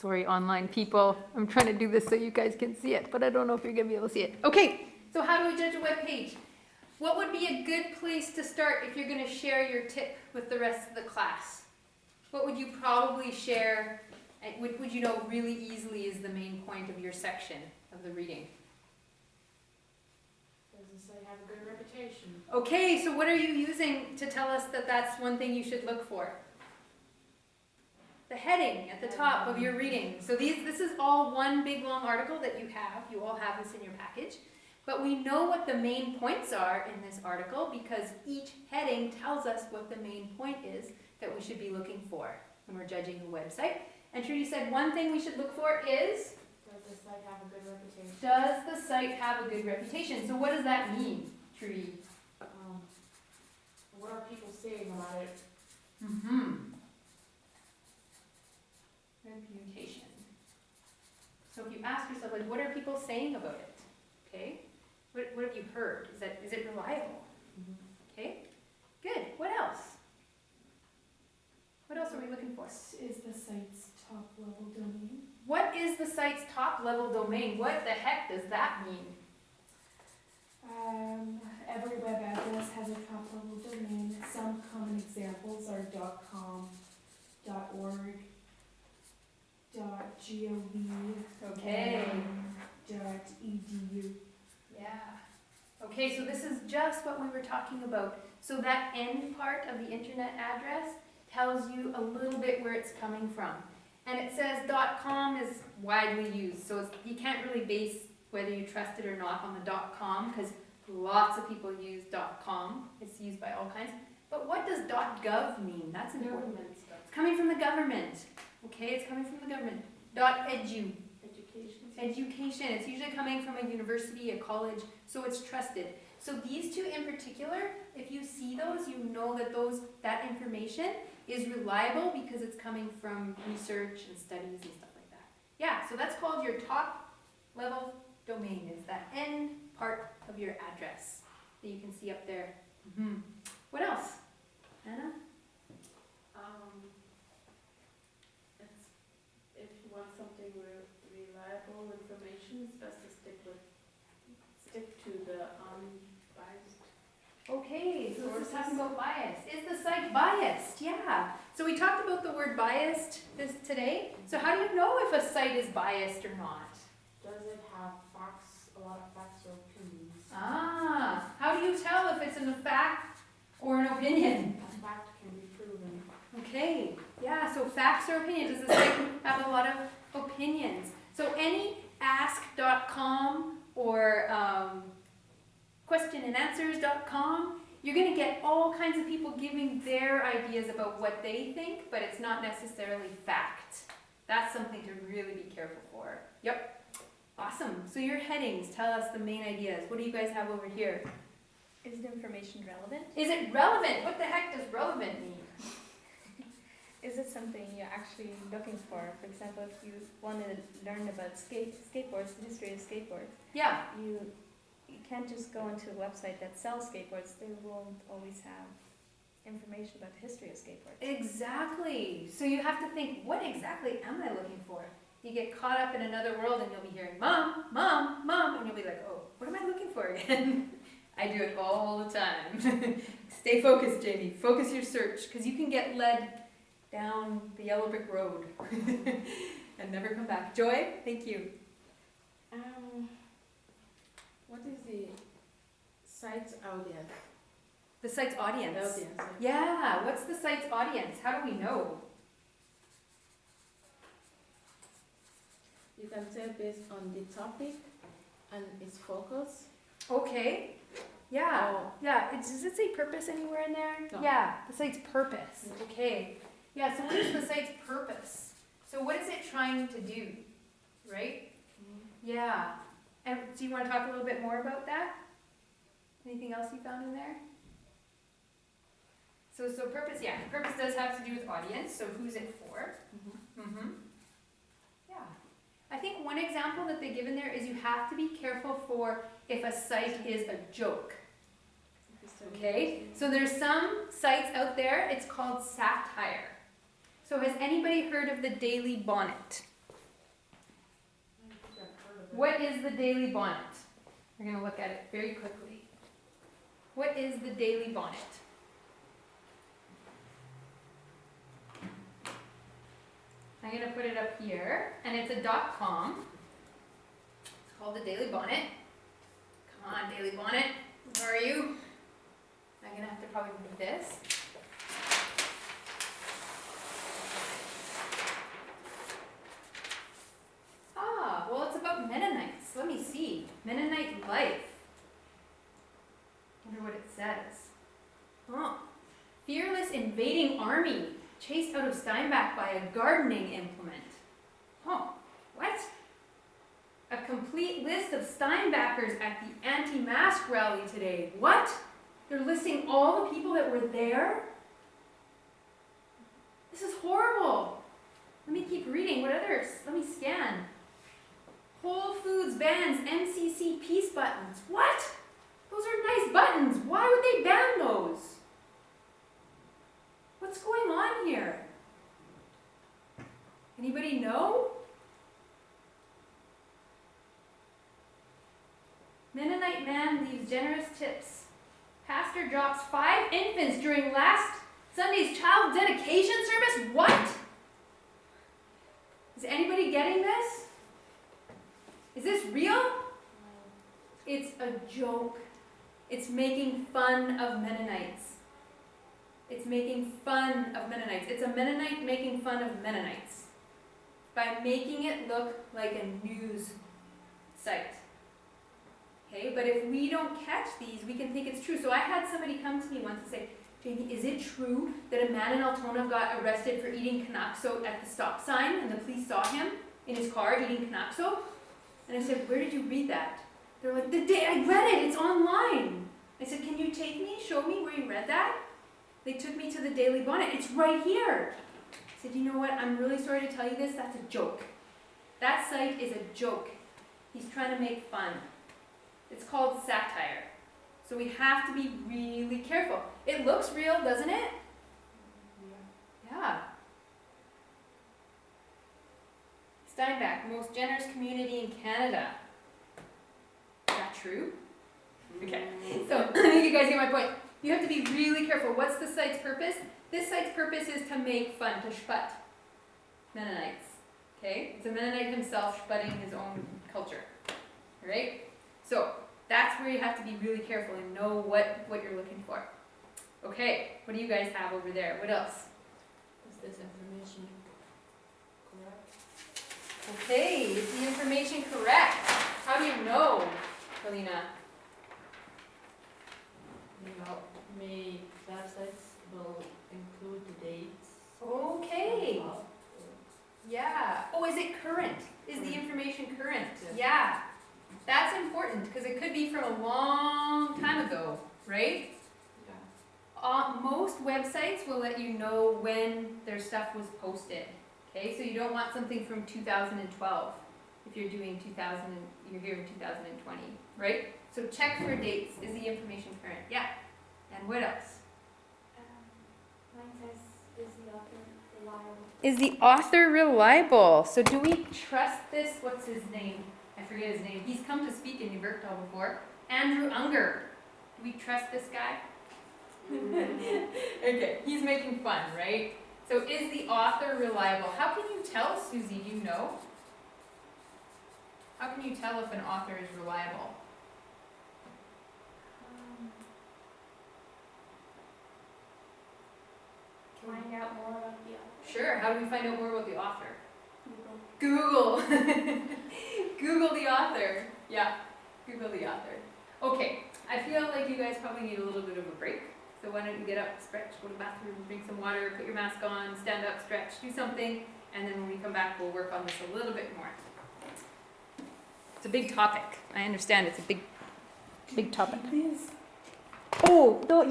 Sorry, online people. I'm trying to do this so you guys can see it, but I don't know if you're going to be able to see it. Okay, so how do we judge a web page? What would be a good place to start if you're going to share your tip with the rest of the class? What would you probably share, and would you know really easily is the main point of your section of the reading? Does the site have a good reputation? Okay, so what are you using to tell us that that's one thing you should look for? The heading at the top of your reading. So this is all one big long article that you have. You all have this in your package. But we know what the main points are in this article because each heading tells us what the main point is that we should be looking for when we're judging a website. And Trudy said one thing we should look for is? Does the site have a good reputation? Does the site have a good reputation? So what does that mean, Trudy? What are people saying about it? Reputation. So if you ask yourself, like, what are people saying about it? Okay. What have you heard? Is it reliable? Okay. Good. What else? What else are we looking for? Is the site's top level domain? What is the site's top level domain? What the heck does that mean? Every web address has a top level domain. Some common examples are .com, .org, .gov, Okay. .edu. Yeah. Okay, so this is just what we were talking about. So that end part of the internet address tells you a little bit where it's coming from. And it says .com is widely used, so you can't really base whether you trust it or not on the .com because lots of people use .com. It's used by all kinds. But what does .gov mean? That's important. It's coming from the government. Okay, it's coming from the government. .edu. Education. It's usually coming from a university, a college, so it's trusted. So these two in particular, if you see those, you know that that information is reliable because it's coming from research and studies and stuff like that. Yeah, so that's called your top level domain. It's that end part of your address that you can see up there. What else? Anna? If you want something reliable information, it's best to stick to the unbiased. Okay, so we're talking about bias. Is the site biased? Yeah. So we talked about the word biased today. So how do you know if a site is biased or not? Does it have facts, a lot of facts or opinions? Ah, how do you tell if it's a fact or an opinion? A fact can be proven. Okay, yeah, so facts or opinions. Does the site have a lot of opinions? So any ask.com or questionandanswers.com, you're going to get all kinds of people giving their ideas about what they think, but it's not necessarily fact. That's something to really be careful for. Yep. Awesome. So your headings tell us the main ideas. What do you guys have over here? Is the information relevant? Is it relevant? What the heck does relevant mean? Is it something you're actually looking for? For example, if you want to learn about skateboards, the history of skateboards, Yeah. you can't just go into a website that sells skateboards. They won't always have information about the history of skateboards. Exactly. So you have to think, what exactly am I looking for? You get caught up in another world and you'll be hearing, Mom, Mom, Mom, and you'll be like, oh, what am I looking for again? I do it all the time. Stay focused, Jamie. Focus your search, because you can get led down the yellow brick road and never come back. Joy, thank you. What is the site's audience? The site's audience. Audience. Yeah, what's the site's audience? How do we know? You can tell based on the topic and its focus. Okay. Yeah. Oh. Yeah. Does it say purpose anywhere in there? No. Yeah. The site's purpose. Okay. Yeah. So what is the site's purpose? So what is it trying to do? Right? Yeah. And do you want to talk a little bit more about that? Anything else you found in there? So purpose, yeah. Purpose does have to do with audience. So who's it for? Yeah. I think one example that they give in there is you have to be careful for if a site is a joke. Okay? So there's some sites out there, it's called satire. So has anybody heard of the Daily Bonnet? What is the Daily Bonnet? We're going to look at it very quickly. What is the Daily Bonnet? I'm going to put it up here, and it's a .com. It's called the Daily Bonnet. Come on, Daily Bonnet. Where are you? I'm going to have to probably move this. Ah, well, it's about Mennonites. Let me see. Mennonite life. Wonder what it says. Oh, fearless invading army chased out of Steinbach by a gardening implement. Oh, what? A complete list of Steinbachers at the anti-mask rally today. What? They're listing all the people that were there? This is horrible. Let me keep reading. What others? Let me scan. Whole Foods bans MCC peace buttons. What? Those are nice buttons. Why would they ban those? What's going on here? Anybody know? Mennonite man leaves generous tips. Pastor drops 5 infants during last Sunday's child dedication service. What? Is anybody getting this? Is this real? It's a joke. It's making fun of Mennonites. It's making fun of Mennonites. It's a Mennonite making fun of Mennonites by making it look like a news site. Okay, but if we don't catch these, we can think it's true. So I had somebody come to me once and say, Jamie, is it true that a man in Altona got arrested for eating Canuckso at the stop sign and the police saw him in his car eating Canuckso? And I said, where did you read that? They're like, the day I read it, it's online. I said, can you take me, show me where you read that? They took me to the Daily Bonnet. It's right here. I said, you know what? I'm really sorry to tell you this. That's a joke. That site is a joke. He's trying to make fun. It's called satire. So we have to be really careful. It looks real, doesn't it? Yeah. Steinbach, most generous community in Canada. Is that true? Okay. So I think you guys get my point. You have to be really careful. What's the site's purpose? This site's purpose is to make fun, to sput Mennonites. Okay? It's a Mennonite himself sputting his own culture. Right? So that's where you have to be really careful and know what you're looking for. Okay, what do you guys have over there? What else? Is this information correct? Okay, is the information correct? How do you know, Helena? May websites will include the dates. Okay. Yeah. Oh, is it current? Is the information current? Yeah. That's important because it could be from a long time ago, right? Yeah. Most websites will let you know when their stuff was posted. Okay, so you don't want something from 2012 if you're doing you're here in 2020, right? So check for dates. Is the information current? Yeah. And what else? Mine says, is the author reliable? Is the author reliable? So do we trust this? What's his name? I forget his name. He's come to speak in New Berktal before. Andrew Unger. Do we trust this guy? Okay, he's making fun, right? So is the author reliable? How can you tell, Susie? Do you know? How can you tell if an author is reliable? Find out more about the author. Sure. How do we find out more about the author? Google. Google. Google the author. Yeah, Google the author. Okay, I feel like you guys probably need a little bit of a break. So why don't you get up, stretch, go to the bathroom, drink some water, put your mask on, stand up, stretch, do something, and then when we come back, we'll work on this a little bit more. It's a big topic. I understand it's a big topic. Please. Oh, no, you